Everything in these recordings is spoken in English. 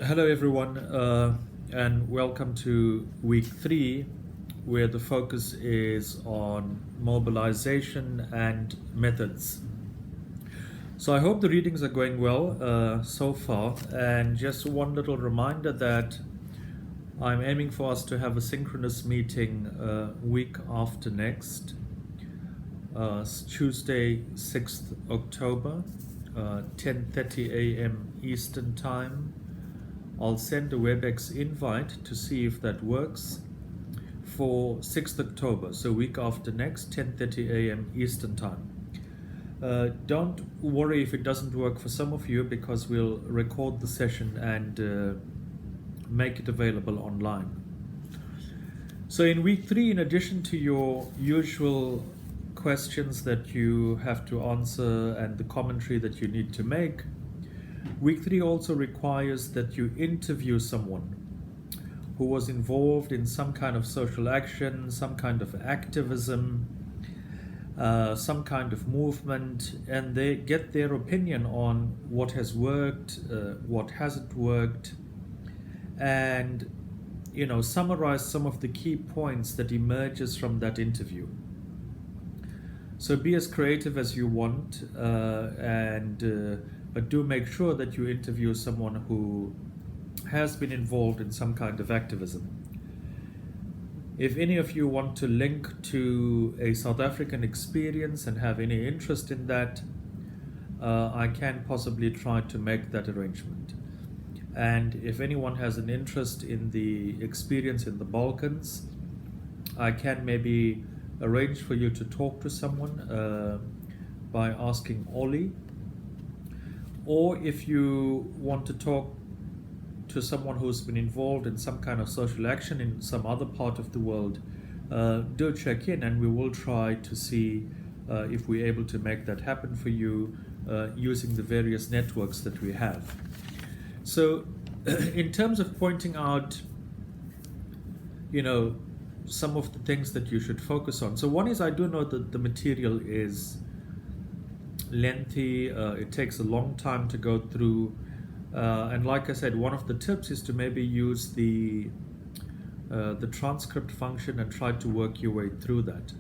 Hello, everyone, and welcome to week 3, where the focus is on mobilization and methods. So, I hope the readings are going well so far. And just one little reminder that I'm aiming for us to have a synchronous meeting week after next, Tuesday, 6th October, 10:30 a.m. Eastern Time. I'll send a WebEx invite to see if that works for 6th October, so week after next, 10:30 a.m. Eastern Time. Don't worry if it doesn't work for some of you, because we'll record the session and make it available online. So in week 3, in addition to your usual questions that you have to answer and the commentary that you need to make, week 3 also requires that you interview someone who was involved in some kind of social action, some kind of activism, some kind of movement, and they get their opinion on what has worked, what hasn't worked, and summarize some of the key points that emerges from that interview. So be as creative as you want, but do make sure that you interview someone who has been involved in some kind of activism. If any of you want to link to a South African experience and have any interest in that, I can possibly try to make that arrangement. And if anyone has an interest in the experience in the Balkans, I can maybe arrange for you to talk to someone by asking Ollie. Or if you want to talk to someone who's been involved in some kind of social action in some other part of the world, do check in, and we will try to see if we're able to make that happen for you using the various networks that we have. So in terms of pointing out, some of the things that you should focus on. So one is, I do know that the material is lengthy, it takes a long time to go through, and like I said, one of the tips is to maybe use the transcript function and try to work your way through that.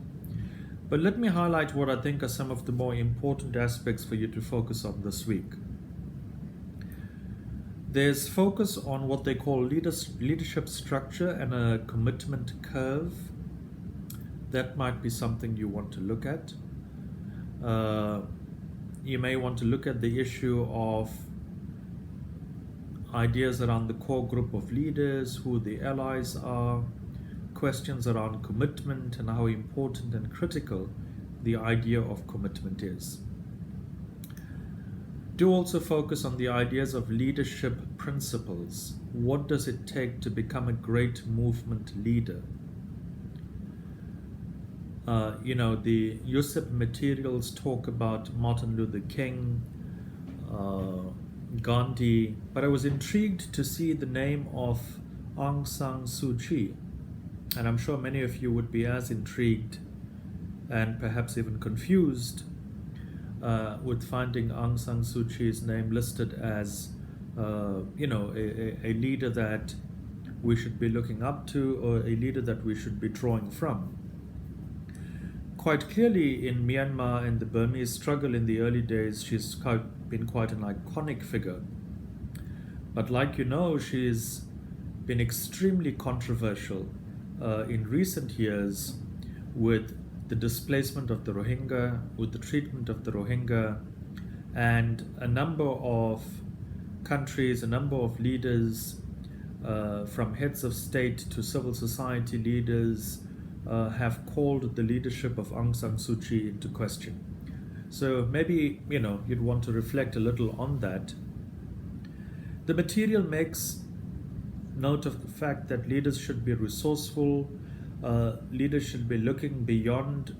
But let me highlight what I think are some of the more important aspects for you to focus on this week. There's focus on what they call leadership structure and a commitment curve. That might be something you want to look at. You may want to look at the issue of ideas around the core group of leaders, who the allies are, questions around commitment and how important and critical the idea of commitment is. Do also focus on the ideas of leadership principles. What does it take to become a great movement leader? The USIP materials talk about Martin Luther King, Gandhi, but I was intrigued to see the name of Aung San Suu Kyi, and I'm sure many of you would be as intrigued and perhaps even confused with finding Aung San Suu Kyi's name listed as a leader that we should be looking up to, or a leader that we should be drawing from. Quite clearly, in Myanmar and the Burmese struggle in the early days, she's been quite an iconic figure. But she's been extremely controversial in recent years with the displacement of the Rohingya, with the treatment of the Rohingya, and a number of countries, a number of leaders, from heads of state to civil society leaders, have called the leadership of Aung San Suu Kyi into question. So maybe, you'd want to reflect a little on that. The material makes note of the fact that leaders should be resourceful, leaders should be looking beyond,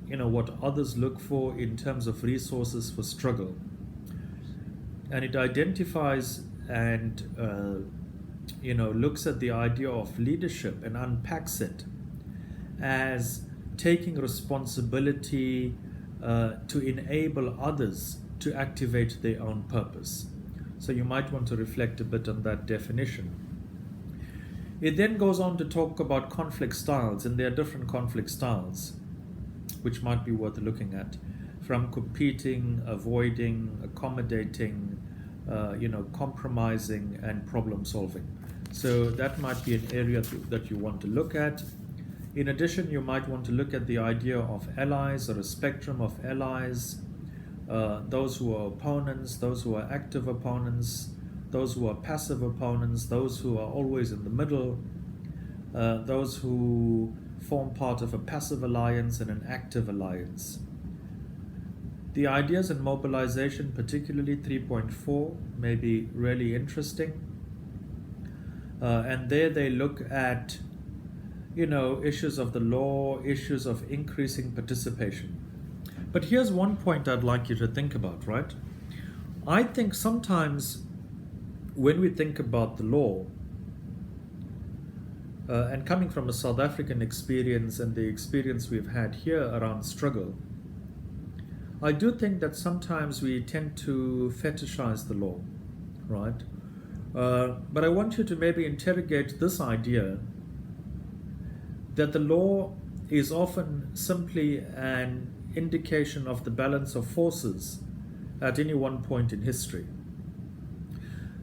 what others look for in terms of resources for struggle. And it identifies and, looks at the idea of leadership and unpacks it as taking responsibility to enable others to activate their own purpose. So you might want to reflect a bit on that definition. It then goes on to talk about conflict styles, and there are different conflict styles which might be worth looking at, from competing, avoiding, accommodating, compromising, and problem solving. So that might be an area that you want to look at. In addition, you might want to look at the idea of allies, or a spectrum of allies, those who are opponents, those who are active opponents, those who are passive opponents, those who are always in the middle, those who form part of a passive alliance and an active alliance. The ideas in mobilization, particularly 3.4, may be really interesting. And there they look at, issues of the law, issues of increasing participation. But here's one point I'd like you to think about, right? I think sometimes when we think about the law, and coming from a South African experience and the experience we've had here around struggle, I do think that sometimes we tend to fetishize the law, right? But I want you to maybe interrogate this idea that the law is often simply an indication of the balance of forces at any one point in history.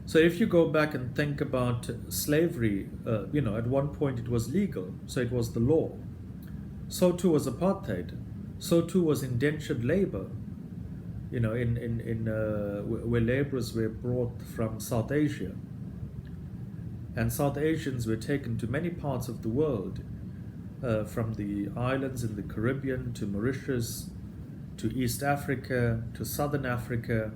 So if you go back and think about slavery, at one point it was legal, so it was the law. So too was apartheid. So too was indentured labor, where laborers were brought from South Asia. And South Asians were taken to many parts of the world, from the islands in the Caribbean to Mauritius, to East Africa, to Southern Africa,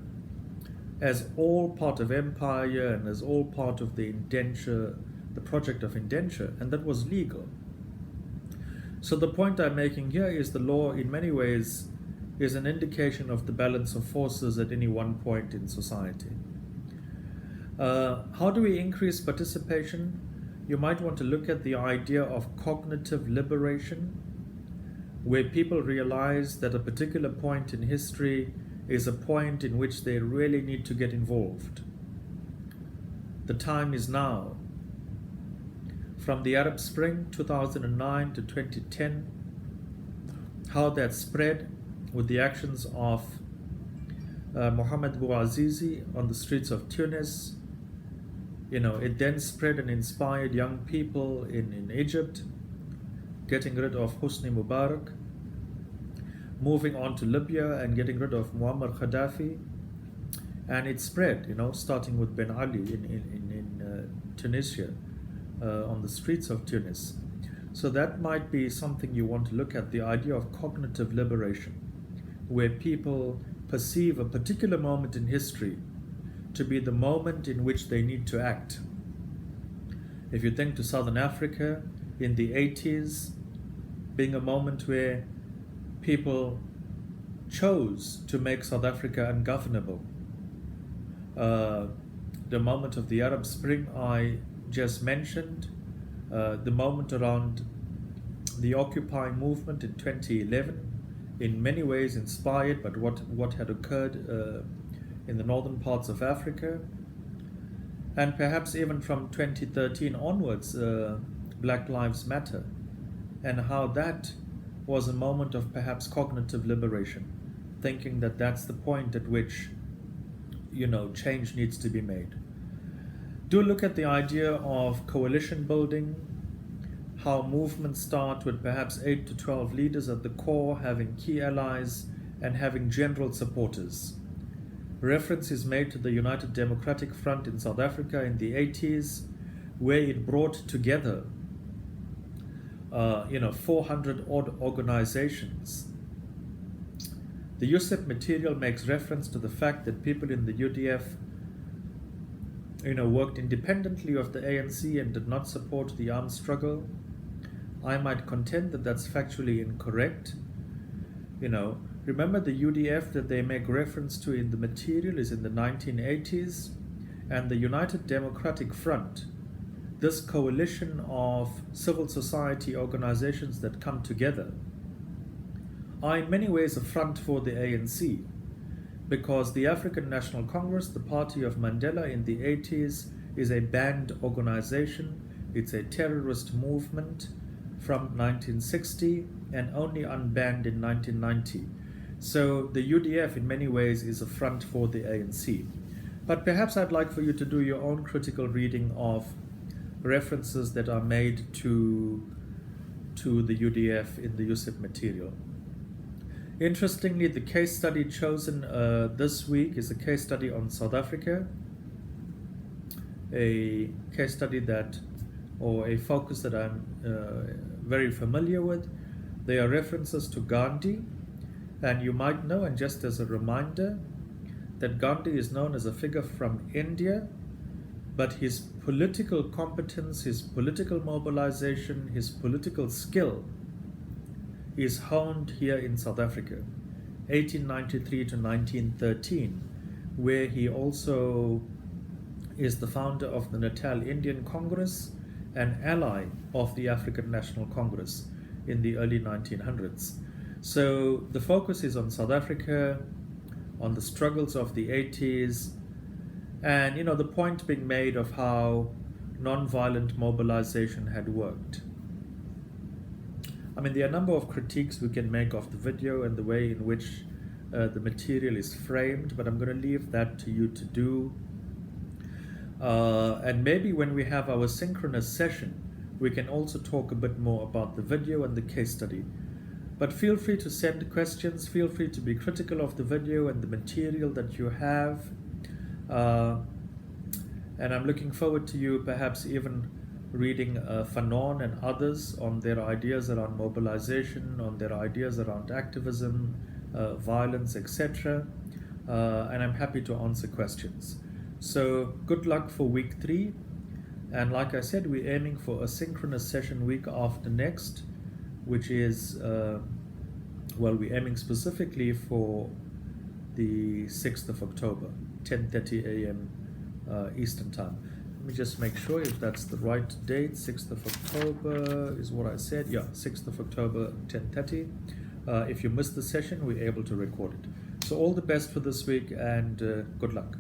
as all part of empire and as all part of the indenture, the project of indenture, and that was legal. So the point I'm making here is the law in many ways is an indication of the balance of forces at any one point in society. How do we increase participation? You might want to look at the idea of cognitive liberation, where people realize that a particular point in history is a point in which they really need to get involved. The time is now. From the Arab Spring 2009 to 2010, how that spread with the actions of Mohammed Bouazizi on the streets of Tunis. It then spread and inspired young people in Egypt, getting rid of Hosni Mubarak, moving on to Libya and getting rid of Muammar Gaddafi. And it spread, starting with Ben Ali in Tunisia, on the streets of Tunis. So that might be something you want to look at, the idea of cognitive liberation, where people perceive a particular moment in history to be the moment in which they need to act. If you think to Southern Africa in the 80s, being a moment where people chose to make South Africa ungovernable. The moment of the Arab Spring I just mentioned, the moment around the Occupy movement in 2011, in many ways inspired by what had occurred in the northern parts of Africa, and perhaps even from 2013 onwards, Black Lives Matter, and how that was a moment of perhaps cognitive liberation, thinking that that's the point at which change needs to be made. Do look at the idea of coalition building, how movements start with perhaps 8 to 12 leaders at the core, having key allies and having general supporters. Reference is made to the United Democratic Front in South Africa in the 80s, where it brought together 400 odd organizations. The USEP material makes reference to the fact that people in the UDF worked independently of the ANC and did not support the armed struggle. I might contend that that's factually incorrect. Remember the UDF that they make reference to in the material is in the 1980s, and the United Democratic Front, this coalition of civil society organizations that come together, are in many ways a front for the ANC. because the African National Congress, the party of Mandela in the 80s, is a banned organization. It's a terrorist movement from 1960 and only unbanned in 1990. So the UDF in many ways is a front for the ANC. But perhaps I'd like for you to do your own critical reading of references that are made to the UDF in the USIP material. Interestingly, the case study chosen this week is a case study on South Africa, a case study or a focus that I'm very familiar with. There are references to Gandhi, and you might know, and just as a reminder, that Gandhi is known as a figure from India, but his political competence, his political mobilization, his political skill is honed here in South Africa, 1893 to 1913, where he also is the founder of the Natal Indian Congress, an ally of the African National Congress in the early 1900s. So the focus is on South Africa, on the struggles of the 80s, and the point being made of how non-violent mobilization had worked. I mean, there are a number of critiques we can make of the video and the way in which the material is framed, but I'm going to leave that to you to do. And maybe when we have our synchronous session, we can also talk a bit more about the video and the case study. But feel free to send questions, feel free to be critical of the video and the material that you have. And I'm looking forward to you perhaps even reading Fanon and others on their ideas around mobilization, on their ideas around activism, violence, etc. And I'm happy to answer questions. So good luck for week 3. And like I said, we're aiming for a synchronous session week after next, which is, we're aiming specifically for the 6th of October, 10:30 a.m. Eastern Time. Let me just make sure if that's the right date. 6th of October is what I said. Yeah, 6th of October, 10:30. If you missed the session, we're able to record it. So all the best for this week, and good luck.